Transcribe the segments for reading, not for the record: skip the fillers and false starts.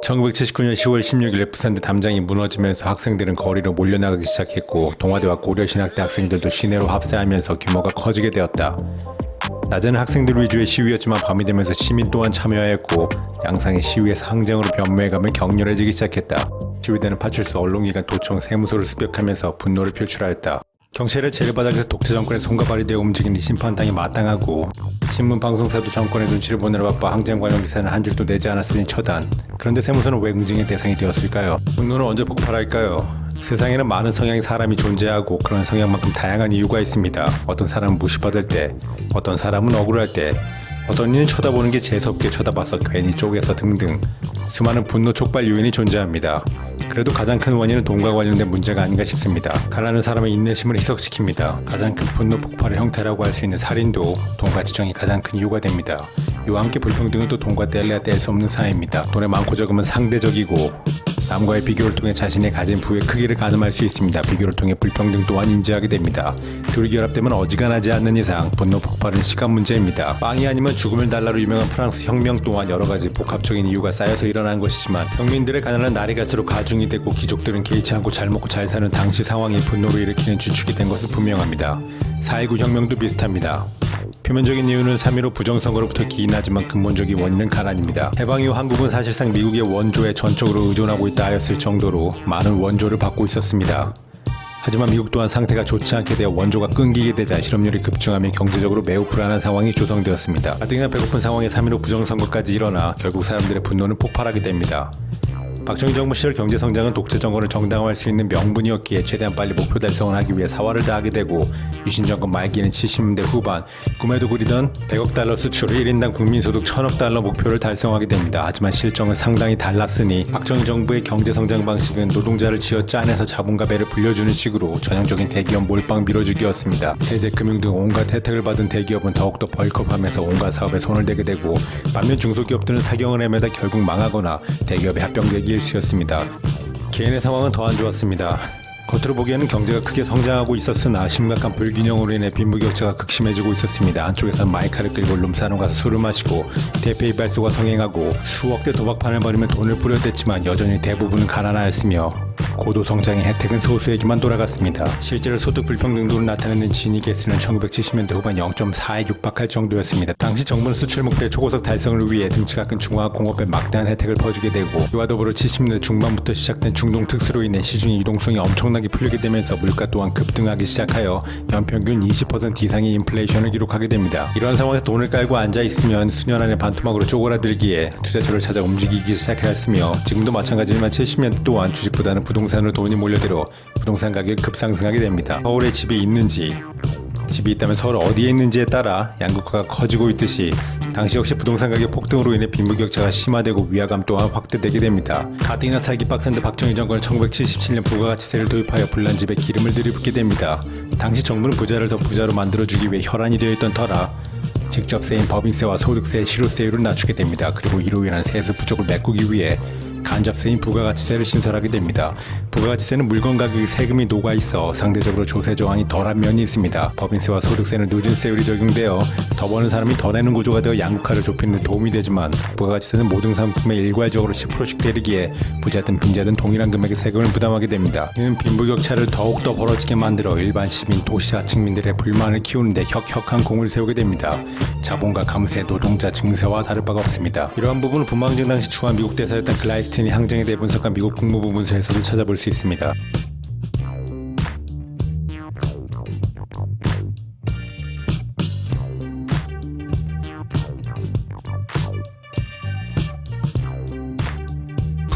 1979년 10월 16일 부산대 담장이 무너지면서 학생들은 거리로 몰려나가기 시작했고 동아대와 고려신학대 학생들도 시내로 합세하면서 규모가 커지게 되었다. 낮에는 학생들 위주의 시위였지만 밤이 되면서 시민 또한 참여하였고 양상의 시위에서 항쟁으로 변모해가며 격렬해지기 시작했다. 시위대는 파출소, 언론기관, 도청, 세무소를 습격하면서 분노를 표출하였다. 경찰의 재래바닥에서 독재 정권의 손과 발이 되어 움직이는 심판당이 마땅하고 신문, 방송사도 정권의 눈치를 보느라 바빠 항쟁 관련 기사는 한 줄도 내지 않았으니 처단. 그런데 세무서는 왜 응징의 대상이 되었을까요? 분노는 언제 폭발할까요? 세상에는 많은 성향의 사람이 존재하고 그런 성향만큼 다양한 이유가 있습니다. 어떤 사람은 무시받을 때, 어떤 사람은 억울할 때, 어떤 이는 쳐다보는 게 재수없게 쳐다봐서 괜히 쪼개서 등등 수많은 분노 촉발 요인이 존재합니다. 그래도 가장 큰 원인은 돈과 관련된 문제가 아닌가 싶습니다. 가난한 사람의 인내심을 희석시킵니다. 가장 큰 분노 폭발의 형태라고 할 수 있는 살인도 돈과 지정이 가장 큰 이유가 됩니다. 이와 함께 불평등은 또 돈과 뗄래야 뗄 수 없는 사회입니다. 돈의 많고 적음은 상대적이고 남과의 비교를 통해 자신이 가진 부의 크기를 가늠할 수 있습니다. 비교를 통해 불평등 또한 인지하게 됩니다. 둘이 결합되면 어지간하지 않는 이상 분노 폭발은 시간 문제입니다. 빵이 아니면 죽음을 달라로 유명한 프랑스 혁명 또한 여러가지 복합적인 이유가 쌓여서 일어난 것이지만 평민들의 가난은 날이 갈수록 가중이 되고 귀족들은 개의치 않고 잘 먹고 잘 사는 당시 상황이 분노를 일으키는 주축이 된 것은 분명합니다. 4.19 혁명도 비슷합니다. 표면적인 이유는 3.15 부정선거로부터 기인하지만 근본적인 원인은 가난입니다. 해방 이후 한국은 사실상 미국의 원조에 전적으로 의존하고 있다 하였을 정도로 많은 원조를 받고 있었습니다. 하지만 미국 또한 상태가 좋지 않게 되어 원조가 끊기게 되자 실업률이 급증하며 경제적으로 매우 불안한 상황이 조성되었습니다. 가뜩이나 배고픈 상황에 3.15 부정선거까지 일어나 결국 사람들의 분노는 폭발하게 됩니다. 박정희 정부 시절 경제성장은 독재 정권을 정당화할 수 있는 명분이었기에 최대한 빨리 목표 달성을 하기 위해 사활을 다하게 되고 유신 정권 말기에는 70년대 후반 꿈에도 그리던 100억 달러 수출, 1인당 국민소득 1000억 달러 목표를 달성하게 됩니다. 하지만 실정은 상당히 달랐으니 박정희 정부의 경제성장 방식은 노동자를 쥐어 짜내서 자본과 배를 불려주는 식으로 전형적인 대기업 몰빵 밀어주기였습니다. 세제, 금융 등 온갖 혜택을 받은 대기업은 더욱더 벌크업하면서 온갖 사업에 손을 대게 되고 반면 중소기업들은 사경을 헤매다 결국 망하거나 대기업의 합병되기 일쑤였습니다. 개인의 상황은 더 안 좋았습니다. 겉으로 보기에는 경제가 크게 성장하고 있었으나 심각한 불균형으로 인해 빈부격차가 극심해지고 있었습니다. 한쪽에서는 마이카를 끌고 룸사롱 가서 술을 마시고 대페이발소가 성행하고 수억대 도박판을 벌이며 돈을 뿌려댔지만 여전히 대부분은 가난하였으며 고도성장의 혜택은 소수에게만 돌아갔습니다. 실제로 소득 불평등도를 나타내는 지니 개수는 1970년대 후반 0.4에 육박할 정도였습니다. 당시 정부는 수출 목표의 초고속 달성을 위해 등치가 큰 중화공업에 막대한 혜택을 퍼주게 되고 이와 더불어 70년대 중반부터 시작된 중동 특수로 인해 시중의 유동성이 엄청나게 풀리게 되면서 물가 또한 급등하기 시작하여 연평균 20% 이상의 인플레이션을 기록하게 됩니다. 이러한 상황에서 돈을 깔고 앉아있으면 수년 안에 반토막으로 쪼그라들기에 투자처를 찾아 움직이기 시작하였으며 지금도 마찬가지지만 70년대 또한 주식보다는 부동산으로 돈이 몰려들어 부동산 가격이 급상승하게 됩니다. 서울에 집이 있는지, 집이 있다면 서울 어디에 있는지에 따라 양극화가 커지고 있듯이 당시 역시 부동산 가격 폭등으로 인해 빈부격차가 심화되고 위화감 또한 확대되게 됩니다. 가뜩이나 살기 빡센데 박정희 정권은 1977년 부가가치세를 도입하여 불난집에 기름을 들이붓게 됩니다. 당시 정부는 부자를 더 부자로 만들어주기 위해 혈안이 되어 있던 터라 직접세인 법인세와 소득세, 실효세율을 낮추게 됩니다. 그리고 이로 인한 세수 부족을 메꾸기 위해 간접세인 부가가치세를 신설하게 됩니다. 부가가치세는 물건 가격에 세금이 녹아있어 상대적으로 조세 저항이 덜한 면이 있습니다. 법인세와 소득세는 누진세율이 적용되어 더 버는 사람이 더 내는 구조가 되어 양극화를 좁히는 데 도움이 되지만 부가가치세는 모든 상품에 일괄적으로 10%씩 때리기에 부자든 빈자든 동일한 금액의 세금을 부담하게 됩니다. 이는 빈부격차를 더욱더 벌어지게 만들어 일반 시민, 도시와 측민들의 불만을 키우는데 혁혁한 공을 세우게 됩니다. 자본가 감세, 노동자 증세와 다를 바가 없습니다. 이러한 부분은 분방정 당시 추한 미국 대사였던 글라이스틴이 항쟁에 대해 분석한 미국 국무부 문서에서도 찾아볼 수 있습니다.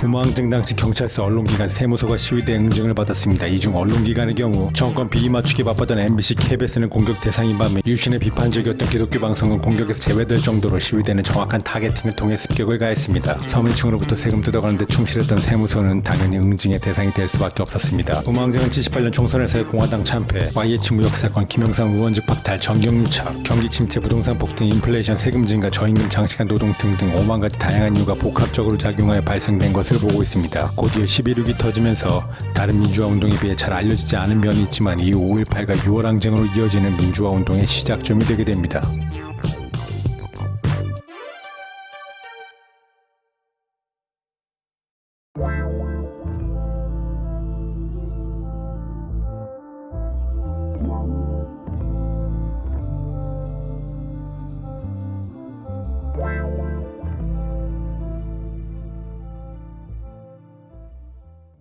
부모항쟁 당시 경찰서, 언론기관, 세무서가 시위대 응징을 받았습니다. 이 중 언론기관의 경우 정권 비위 맞추기 바빴던 MBC, KBS는 공격 대상인 반면 유신의 비판적이었던 기독교 방송은 공격에서 제외될 정도로 시위대는 정확한 타겟팅을 통해 습격을 가했습니다. 서민층으로부터 세금 뜯어가는데 충실했던 세무서는 당연히 응징의 대상이 될 수밖에 없었습니다. 부모항쟁은 78년 총선에서의 공화당 참패, YH 무역사건, 김영삼 의원직 박탈, 정경유착, 경기 침체, 부동산 폭등, 인플레이션, 세금 증가, 저임금, 장시간 노동 등등 5만 가지 다양한 이유가 복합적으로 작용하여 발생된 것을 보고 있습니다. 곧이어 11.6이 터지면서 다른 민주화 운동에 비해 잘 알려지지 않은 면이 있지만 이후 5.18과 6월 항쟁으로 이어지는 민주화 운동의 시작점이 되게 됩니다.